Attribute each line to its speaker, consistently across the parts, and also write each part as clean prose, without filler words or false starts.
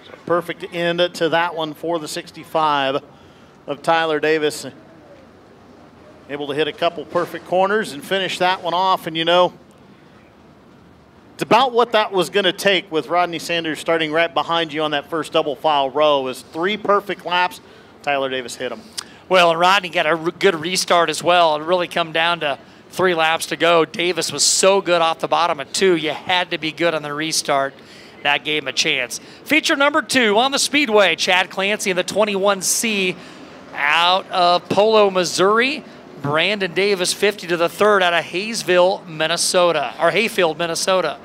Speaker 1: So perfect end to that one for the 65 of Tyler Davis. Able to hit a couple perfect corners and finish that one off. And, you know, it's about what that was going to take with Rodney Sanders starting right behind you on that first double file row. It was 3 perfect laps. Tyler Davis hit him.
Speaker 2: Well, and Rodney got a good restart as well. It really come down to 3 laps to go. Davis was so good off the bottom of 2. You had to be good on the restart. That gave him a chance. Feature number 2 on the Speedway. Chad Clancy in the 21C out of Polo, Missouri. Brandon Davis, 50 to the 3rd out of Hayfield, Minnesota.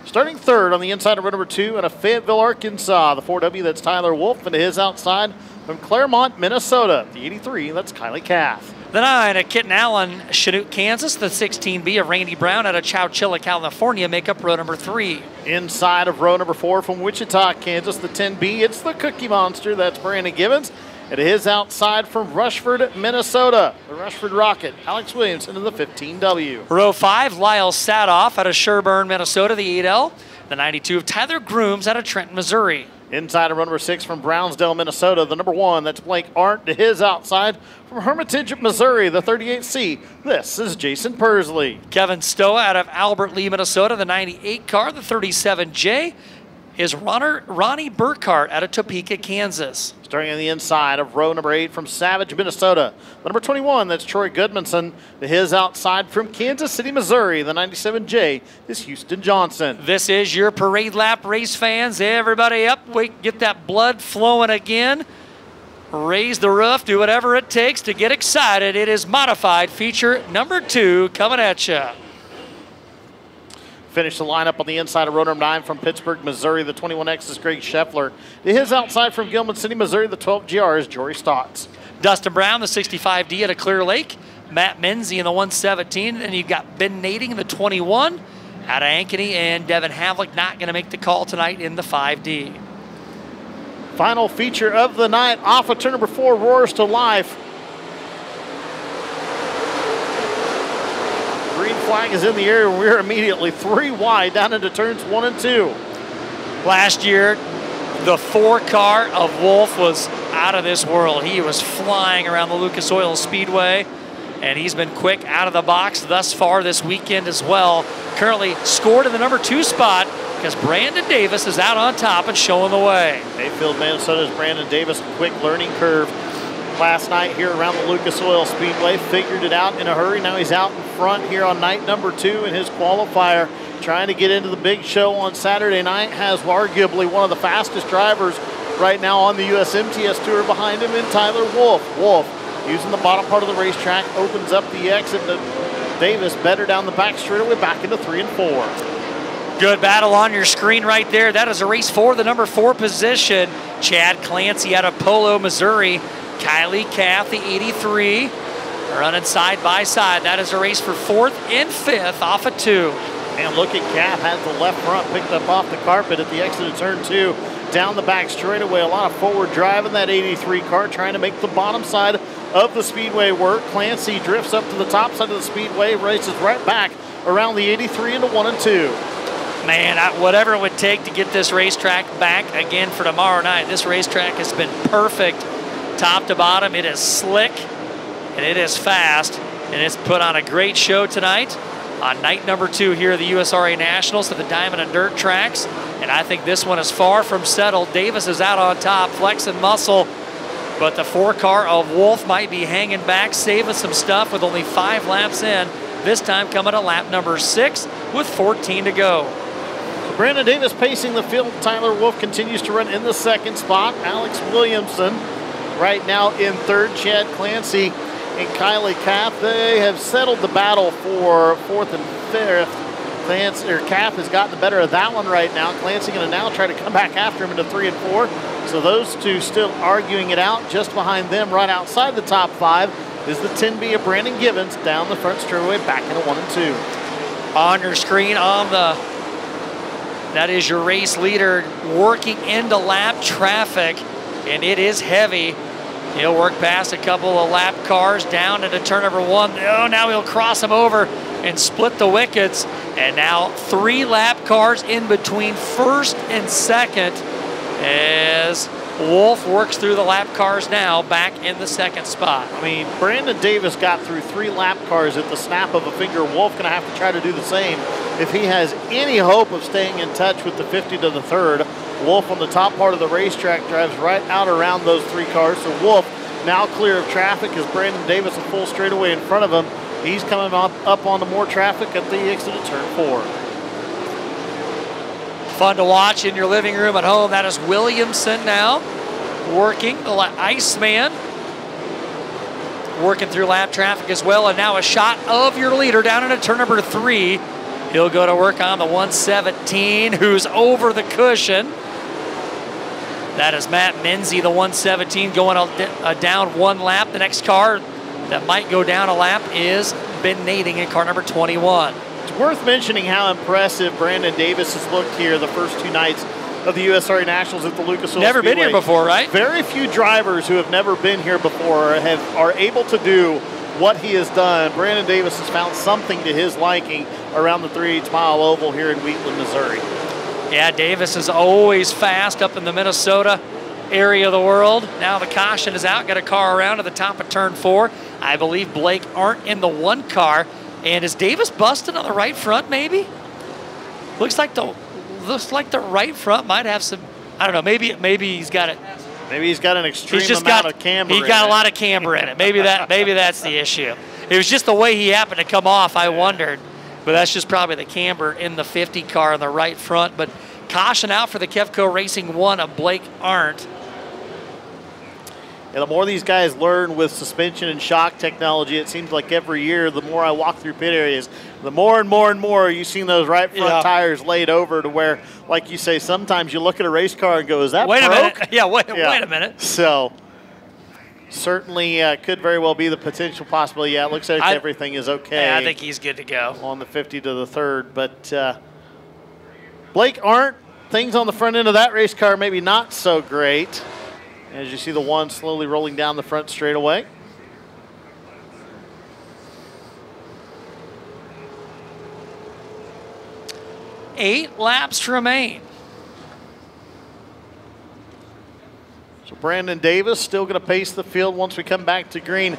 Speaker 1: Starting 3rd on the inside of row number 2 out of Fayetteville, Arkansas. The 4W, that's Tyler Wolf, and his outside from Claremont, Minnesota. The 83, that's Kylie Cath.
Speaker 2: The 9 at Kitten Allen, Chanute, Kansas. The 16B of Randy Brown out of Chowchilla, California, make up row number 3.
Speaker 1: Inside of row number 4 from Wichita, Kansas, the 10B, it's the Cookie Monster. That's Brandon Gibbons. At his outside from Rushford, Minnesota, the Rushford Rocket, Alex Williams into the 15W.
Speaker 2: Row 5, Lyle Sadoff out of Sherburne, Minnesota, the 8L. The 92 of Tyler Grooms out of Trenton, Missouri.
Speaker 1: Inside of row number 6 from Brownsdale, Minnesota, the number 1, that's Blake Arndt. To his outside from Hermitage, Missouri, the 38C, this is Jason Persley.
Speaker 2: Kevin Stoa out of Albert Lee, Minnesota, the 98 car, the 37J. Is Ronnie Burkhart out of Topeka, Kansas.
Speaker 1: Starting on the inside of row number 8 from Savage, Minnesota. The number 21, that's Troy Goodmanson. To his outside from Kansas City, Missouri, the 97J is Houston Johnson.
Speaker 2: This is your parade lap, race fans. Everybody up, wait, get that blood flowing again. Raise the roof, do whatever it takes to get excited. It is modified feature number 2 coming at you.
Speaker 1: Finish the lineup on the inside of row number 9 from Pittsburgh, Missouri. The 21X is Greg Scheffler. To his outside from Gilman City, Missouri, the 12GR is Jory Stotts.
Speaker 2: Dustin Brown, the 65D out of Clear Lake. Matt Menzie in the 117. And you've got Ben Nading in the 21 out of Ankeny. And Devin Havlick not going to make the call tonight in the 5D.
Speaker 1: Final feature of the night off of turn number 4, Roars to Life. Green flag is in the air, and we're immediately 3 wide down into turns 1 and 2.
Speaker 2: Last year, the 4 car of Wolf was out of this world. He was flying around the Lucas Oil Speedway, and he's been quick out of the box thus far this weekend as well. Currently scored in the number 2 spot because Brandon Davis is out on top and showing the way.
Speaker 1: Hayfield, Minnesota's Brandon Davis, quick learning curve. Last night here around the Lucas Oil Speedway, figured it out in a hurry. Now he's out in front here on night number 2 in his qualifier, trying to get into the big show on Saturday night. Has arguably one of the fastest drivers right now on the USMTS Tour behind him in Tyler Wolf. Wolf, using the bottom part of the racetrack, opens up the exit to Davis, better down the back straightaway, back into 3 and 4.
Speaker 2: Good battle on your screen right there. That is a race for the number 4 position. Chad Clancy out of Polo, Missouri. Kylie Cath, the 83, running side by side. That is a race for 4th and 5th off of 2.
Speaker 1: And look at Cath, has the left front picked up off the carpet at the exit of turn 2. Down the back straightaway, a lot of forward drive in that 83 car, trying to make the bottom side of the speedway work. Clancy drifts up to the top side of the speedway, races right back around the 83 into 1 and 2.
Speaker 2: Man, whatever it would take to get this racetrack back again for tomorrow night. This racetrack has been perfect. Top to bottom, it is slick and it is fast, and it's put on a great show tonight on night number 2 here at the USRA Nationals at the Diamond and Dirt tracks. And I think this one is far from settled. Davis is out on top, flexing muscle, but the 4 car of Wolf might be hanging back, saving some stuff with only 5 laps in. This time coming to lap number 6 with 14 to go.
Speaker 1: Brandon Davis pacing the field. Tyler Wolf continues to run in the 2nd spot. Alex Williamson right now in 3rd. Chad Clancy and Kylie Cath, they have settled the battle for 4th and 5th. Cath has gotten the better of that one right now. Clancy going to now try to come back after him into 3 and 4. So those two still arguing it out. Just behind them, right outside the top 5, is the 10B of Brandon Gibbons down the front straightaway back into 1 and 2.
Speaker 2: On your screen, that is your race leader working into lap traffic, and it is heavy. He'll work past a couple of lap cars down into turn number 1. Oh, now he'll cross them over and split the wickets. And now 3 lap cars in between 1st and 2nd. as Wolf works through the lap cars now, back in the second spot.
Speaker 1: I mean, Brandon Davis got through 3 lap cars at the snap of a finger. Wolf going to have to try to do the same if he has any hope of staying in touch with the 50 to the third. Wolf on the top part of the racetrack drives right out around those 3 cars. So Wolf now clear of traffic as Brandon Davis a full straightaway in front of him. He's coming up onto more traffic at the exit of turn 4.
Speaker 2: Fun to watch in your living room at home. That is Williamson now working, the Iceman, working through lap traffic as well. And now a shot of your leader down into turn number 3. He'll go to work on the 117, who's over the cushion. That is Matt Menzie, the 117, going down 1 lap. The next car that might go down a lap is Ben Nading in car number 21.
Speaker 1: It's worth mentioning how impressive Brandon Davis has looked here the first 2 nights of the USRA Nationals at the Lucas Oil
Speaker 2: Never
Speaker 1: Speedway.
Speaker 2: been here before, right?
Speaker 1: Very few drivers who have never been here before are able to do what he has done. Brandon Davis has found something to his liking around the 3/8 mile oval here in Wheatland, Missouri.
Speaker 2: Yeah, Davis is always fast up in the Minnesota area of the world. Now the caution is out. Got a car around to the top of turn 4. I believe Blake aren't in the 1 car. And is Davis busted on the right front, maybe? Looks like the right front might have some, I don't know, maybe he's got it.
Speaker 1: Maybe he's got an extreme amount of camber.
Speaker 2: He's got a lot of camber in it. Maybe that's the issue. It was just the way he happened to come off, I wondered. But that's just probably the camber in the 50 car on the right front. But caution out for the Kevco Racing 1 of Blake Arndt.
Speaker 1: And the more these guys learn with suspension and shock technology, it seems like every year, the more I walk through pit areas, the more and more and more you've seen those right front tires laid over to where, like you say, sometimes you look at a race car and go, is that
Speaker 2: broke?
Speaker 1: A minute.
Speaker 2: Yeah, wait a minute.
Speaker 1: So certainly could very well be the potential possibility. Yeah, it looks like everything is okay.
Speaker 2: Yeah, I think he's good to go.
Speaker 1: On the 50 to the third. But Blake Arndt, things on the front end of that race car maybe not so great. As you see the 1 slowly rolling down the front straightaway.
Speaker 2: Eight laps to remain.
Speaker 1: So Brandon Davis still going to pace the field once we come back to green.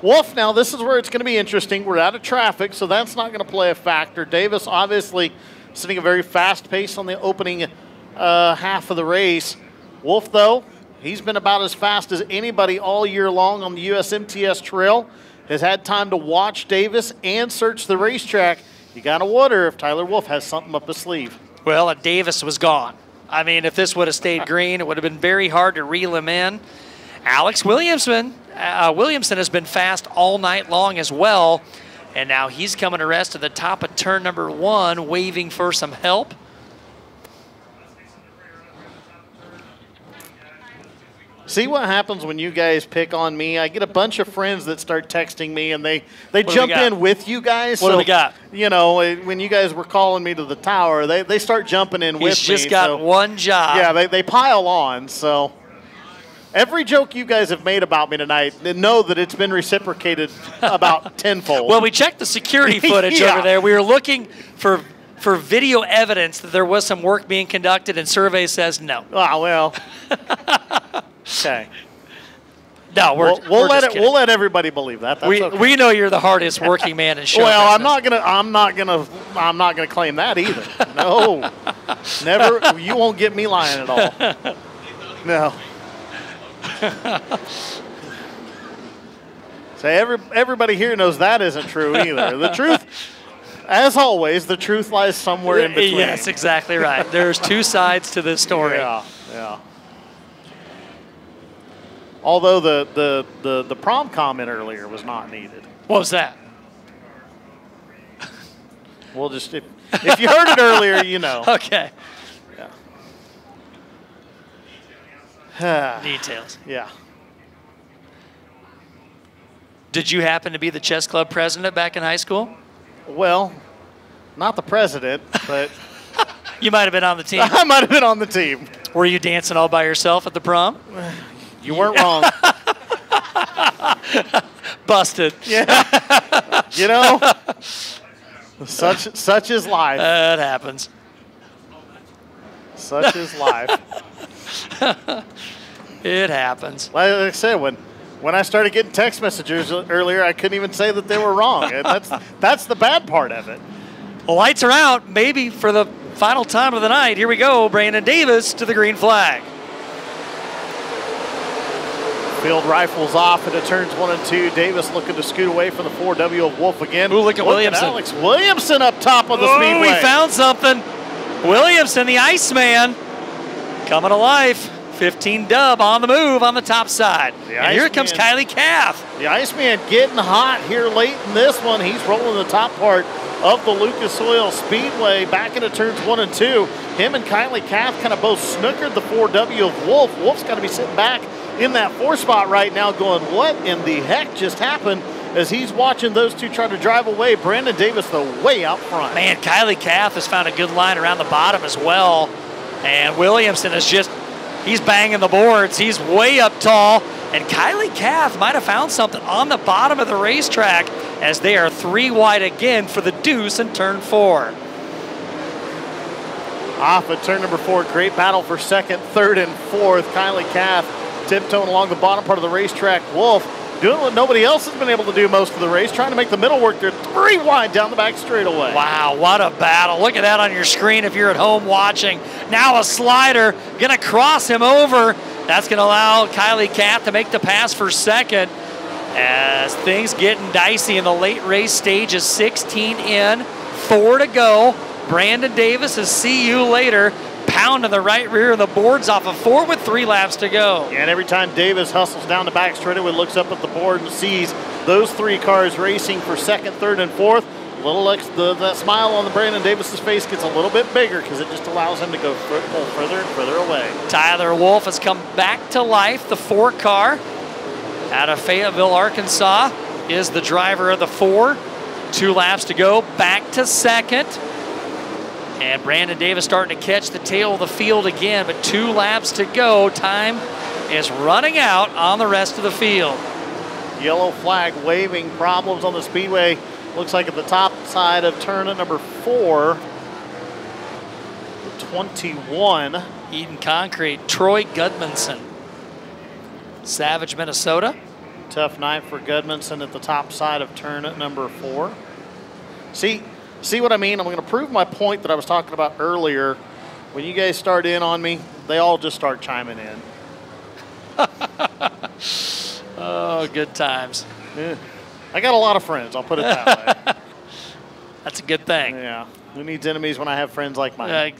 Speaker 1: Wolf, now this is where it's going to be interesting. We're out of traffic, so that's not going to play a factor. Davis obviously setting a very fast pace on the opening half of the race. Wolf, though, he's been about as fast as anybody all year long on the USMTS trail. Has had time to watch Davis and search the racetrack. You got to wonder if Tyler Wolf has something up his sleeve.
Speaker 2: Well, Davis was gone. I mean, if this would have stayed green, it would have been very hard to reel him in. Alex Williamson has been fast all night long as well. And now he's coming to rest at the top of turn number 1, waving for some help.
Speaker 1: See what happens when you guys pick on me? I get a bunch of friends that start texting me, and they jump in with you guys.
Speaker 2: What do we got?
Speaker 1: You know, when you guys were calling me to the tower, they start jumping in with me.
Speaker 2: He's just got one job.
Speaker 1: Yeah, they pile on. So every joke you guys have made about me tonight, know that it's been reciprocated about tenfold.
Speaker 2: Well, we checked the security footage over there. We were looking for video evidence that there was some work being conducted, and survey says no.
Speaker 1: Ah, well. Okay.
Speaker 2: No,
Speaker 1: we'll let everybody believe that. That's okay.
Speaker 2: We know you're the hardest working man in show
Speaker 1: well,
Speaker 2: business.
Speaker 1: I'm not gonna claim that either. No, never. You won't get me lying at all. No. So everybody here knows that isn't true either. The truth, as always, the truth lies somewhere in between.
Speaker 2: Yes, exactly right. There's 2 sides to this story.
Speaker 1: Yeah. Although the prom comment earlier was not needed.
Speaker 2: What was that?
Speaker 1: We'll just if you heard it earlier, you know.
Speaker 2: Okay.
Speaker 1: Yeah.
Speaker 2: Details.
Speaker 1: Yeah.
Speaker 2: Did you happen to be the chess club president back in high school?
Speaker 1: Well, not the president, but
Speaker 2: you might have been on the team.
Speaker 1: I might have been on the team.
Speaker 2: Were you dancing all by yourself at the prom?
Speaker 1: You weren't wrong.
Speaker 2: Busted.
Speaker 1: Yeah. You know, such is life.
Speaker 2: That happens.
Speaker 1: Such is life.
Speaker 2: It happens.
Speaker 1: Like I said, when I started getting text messages earlier, I couldn't even say that they were wrong. And that's the bad part of it.
Speaker 2: The lights are out, maybe for the final time of the night. Here we go, Brandon Davis to the green flag.
Speaker 1: Field rifles off into turns 1 and 2. Davis looking to scoot away from the 4W of Wolf again.
Speaker 2: Ooh, look at Williamson.
Speaker 1: Alex Williamson up top of the speedway.
Speaker 2: We found something. Williamson, the Iceman, coming to life. 15 dub on the move on the top side. And here comes Kylie Calf.
Speaker 1: The Iceman getting hot here late in this one. He's rolling the top part of the Lucas Oil Speedway back into turns 1 and 2. Him and Kylie Calf kind of both snookered the 4W of Wolf. Wolf's got to be sitting back in that 4 spot right now going, what in the heck just happened? As he's watching those two try to drive away. Brandon Davis, the way out front.
Speaker 2: Man, Kylie Calf has found a good line around the bottom as well. And Williamson is just, he's banging the boards. He's way up tall. And Kylie Calf might have found something on the bottom of the racetrack as they are 3 wide again for the deuce in turn 4.
Speaker 1: Off at turn number 4, great battle for second, third, and fourth. Kylie Calf tiptoeing along the bottom part of the racetrack. Wolf doing what nobody else has been able to do most of the race, trying to make the middle work. They're 3 wide down the back straightaway.
Speaker 2: Wow, what a battle. Look at that on your screen if you're at home watching. Now a slider, gonna cross him over. That's gonna allow Kylie Calf to make the pass for second as things getting dicey in the late race stages. 16 in, 4 to go. Brandon Davis is see you later. Pounding the right rear of the boards off of 4 with 3 laps to go.
Speaker 1: And every time Davis hustles down the back straightaway, looks up at the board and sees those 3 cars racing for second, third, and fourth. That smile on the Brandon Davis's face gets a little bit bigger because it just allows him to go further and further away.
Speaker 2: Tyler Wolf has come back to life. The 4 car out of Fayetteville, Arkansas is the driver of the 4. 2 laps to go, back to second. And Brandon Davis starting to catch the tail of the field again, but 2 laps to go. Time is running out on the rest of the field.
Speaker 1: Yellow flag waving, problems on the speedway. Looks like at the top side of turn at number 4, 21.
Speaker 2: Eden Concrete, Troy Gudmanson. Savage, Minnesota.
Speaker 1: Tough night for Gudmanson at the top side of turn at number 4. See what I mean? I'm going to prove my point that I was talking about earlier. When you guys start in on me, they all just start chiming in.
Speaker 2: Oh, good times.
Speaker 1: Yeah. I got a lot of friends, I'll put it that way.
Speaker 2: That's a good thing.
Speaker 1: Yeah. Who needs enemies when I have friends like mine?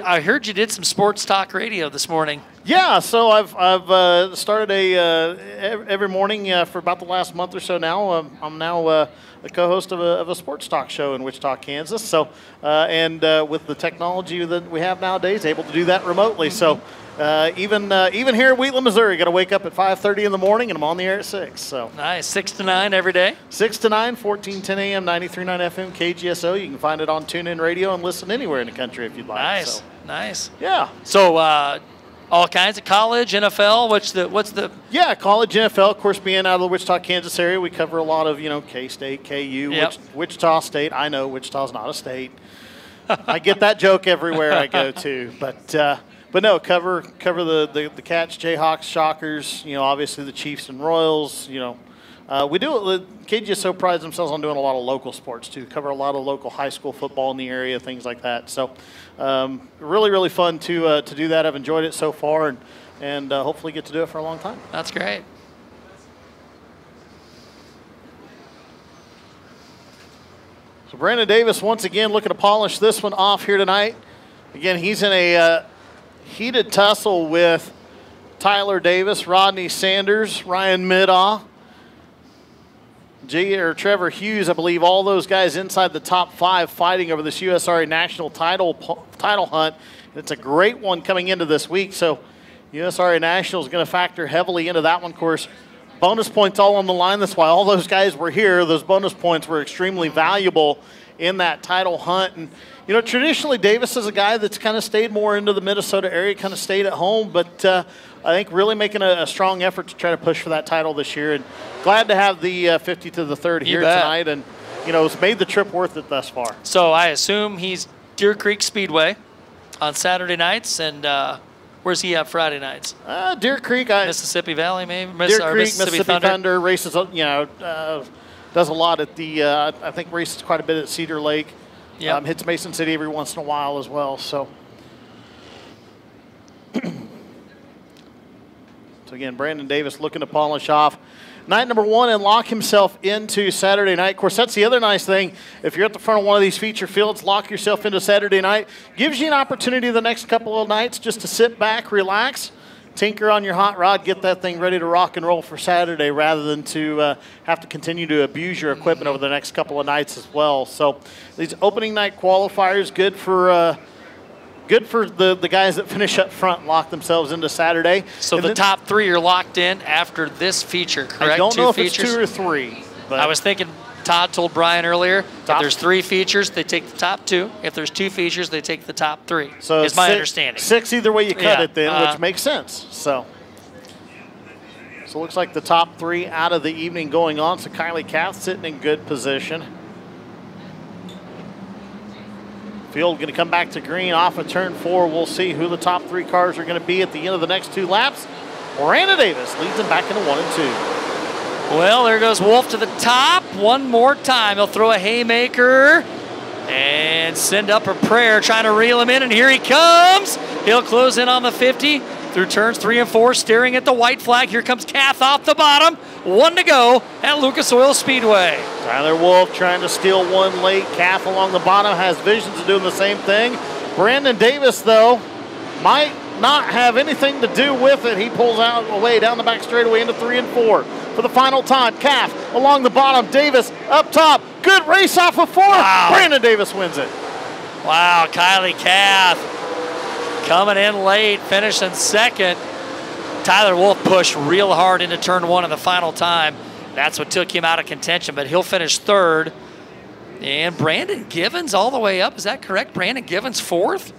Speaker 2: I heard you did some sports talk radio this morning.
Speaker 1: Yeah, so I've started every morning for about the last month or so now. I'm now a co-host of a sports talk show in Wichita, Kansas. So with the technology that we have nowadays, able to do that remotely. So even here at Wheatland, Missouri, got to wake up at 5:30 in the morning, and I'm on the air at 6. So
Speaker 2: nice, 6 to 9 every day.
Speaker 1: 6 to 9, 1410 a.m., 93.9 FM, KGSO. You can find it on TuneIn Radio and listen anywhere in the country if you'd like.
Speaker 2: Nice,
Speaker 1: so,
Speaker 2: nice.
Speaker 1: Yeah.
Speaker 2: So all kinds of college, NFL. What's the?
Speaker 1: Yeah, college, NFL. Of course, being out of the Wichita, Kansas area, we cover a lot of K-State, KU,
Speaker 2: Yep.
Speaker 1: Wichita State. I know Wichita's not a state. I get that joke everywhere I go to, but no, cover the Cats, Jayhawks, Shockers. Obviously the Chiefs and Royals. We do. KGSO prides themselves on doing a lot of local sports too. Cover a lot of local high school football in the area, things like that. So, really fun to do that. I've enjoyed it so far, and hopefully get to do it for a long time.
Speaker 2: That's great.
Speaker 1: So Brandon Davis once again looking to polish this one off here tonight. Again, he's in a heated tussle with Tyler Davis, Rodney Sanders, Ryan Middaugh, Trevor Hughes. I believe all those guys inside the top 5 fighting over this USRA national title hunt. It's a great one coming into this week. So USRA National is going to factor heavily into that one. Of course, bonus points all on the line. That's why all those guys were here. Those bonus points were extremely valuable in that title hunt. And traditionally Davis is a guy that's kind of stayed more into the Minnesota area, kind of stayed at home, but I think really making a strong effort to try to push for that title this year. And glad to have the 50 to the 3rd here tonight, and it's made the trip worth it thus far.
Speaker 2: So I assume he's Deer Creek Speedway. on Saturday nights, and where's he at Friday nights?
Speaker 1: Deer Creek,
Speaker 2: Mississippi Valley, maybe.
Speaker 1: Deer Creek, Mississippi Thunder races. Does a lot at the. I think races quite a bit at Cedar Lake.
Speaker 2: Yeah.
Speaker 1: Hits Mason City every once in a while as well. So. So again, Brandon Davis looking to polish off night number 1 and lock himself into Saturday night. Of course, that's the other nice thing. If you're at the front of one of these feature fields, lock yourself into Saturday night. Gives you an opportunity the next couple of nights just to sit back, relax, tinker on your hot rod, get that thing ready to rock and roll for Saturday rather than to have to continue to abuse your equipment over the next couple of nights as well. So these opening night qualifiers, good for the guys that finish up front and lock themselves into Saturday.
Speaker 2: So and the top 3 are locked in after this feature, correct?
Speaker 1: I don't know if it's 2 or 3. But
Speaker 2: I was thinking Todd told Brian earlier, if there's 3 features, they take the top 2. If there's 2 features, they take the top 3. So is my understanding.
Speaker 1: 6 either way you cut it then, which makes sense. So it looks like the top 3 out of the evening going on. So Kylie Kath sitting in good position. Field going to come back to green off of turn 4. We'll see who the top 3 cars are going to be at the end of the next 2 laps. Brandon Davis leads them back into 1 and 2.
Speaker 2: Well, there goes Wolf to the top one more time. He'll throw a haymaker and send up a prayer, trying to reel him in, and here he comes. He'll close in on the 50 through turns 3 and 4, staring at the white flag. Here comes Kath off the bottom. 1 to go at Lucas Oil Speedway.
Speaker 1: Tyler Wolf trying to steal 1 late. Kath along the bottom has visions of doing the same thing. Brandon Davis, though, might not have anything to do with it. He pulls out away down the back straightaway into 3 and 4 for the final time. Kath along the bottom. Davis up top. Good race off of 4. Wow. Brandon Davis wins it.
Speaker 2: Wow, Kylie Kath coming in late, finishing 2nd. Tyler Wolf pushed real hard into turn 1 in the final time. That's what took him out of contention, but he'll finish 3rd. And Brandon Givens all the way up. Is that correct? Brandon Givens 4th?